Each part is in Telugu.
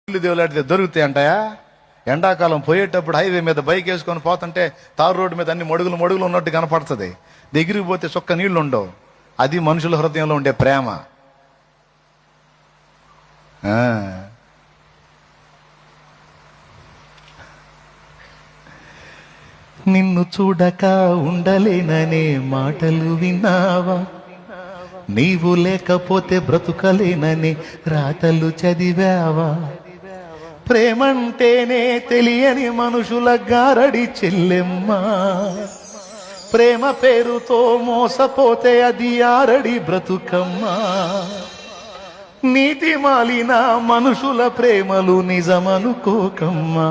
దేవులాడితే దొరుకుతాయి అంటాయా? ఎండాకాలం పోయేటప్పుడు హైవే మీద బైక్ వేసుకొని పోతుంటే తారు రోడ్డు మీద అన్ని మడుగులు మడుగులు ఉన్నట్టు కనపడుతుంది. దగ్గరికి పోతే చొక్క నీళ్లు ఉండవు. అది మనుషుల హృదయంలో ఉండే ప్రేమ. నిన్ను చూడక ఉండలేననే మాటలు విన్నావా? నీవు లేకపోతే బ్రతుకలేననే రాతలు చదివావా? ప్రేమంటేనే తెలియని మనుషుల గారడి చెల్లెమ్మ. ప్రేమ పేరుతో మోసపోతే అది ఆరడి బ్రతుకమ్మా. నీతి మాలిన మనుషుల ప్రేమలు నిజమనుకోకమ్మా.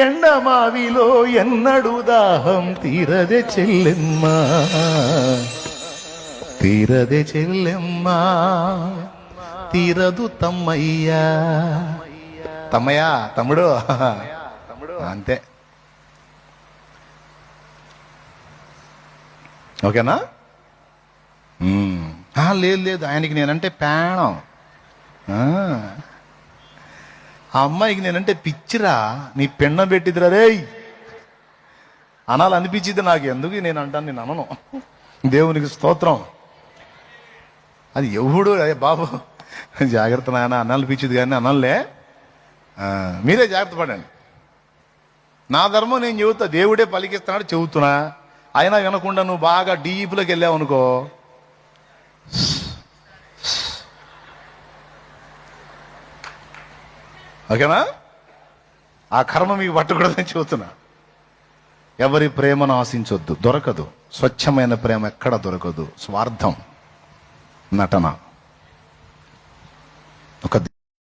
ఎండమావిలో ఎన్నడు దాహం తీరదే చెల్లెమ్మా, తీరదే చెల్లెమ్మా, తీరదు తమ్మయ్యా. తమ్మయ్యా, తమ్ముడు అంతే. ఓకేనా? లేదు లేదు, ఆయనకి నేనంటే ప్రాణం. ఆ అమ్మాయికి నేనంటే పిచ్చిరా. నీ పెన్న పెట్టిదిరా రే అనాలనిపించింది నాకు. ఎందుకు నేను అంటాను, నేను అనను. దేవునికి స్తోత్రం. అది ఎవడు బాబు జాగ్రత్త నాయన అనాలనిపించింది కానీ అనలే. మీరే జాగ్రత్త పడండి. నా ధర్మం నేను చెబుతా, దేవుడే పలికిస్తున్నాడు చెబుతున్నా. అయినా వినకుండా నువ్వు బాగా డీప్లోకి వెళ్ళావు అనుకో, ఓకేనా? ఆ కర్మ మీకు పట్టకూడదని చెబుతున్నా. ఎవరి ప్రేమను ఆశించొద్దు, దొరకదు. స్వచ్ఛమైన ప్రేమ ఎక్కడ దొరకదు. స్వార్థం, నటన. ఒక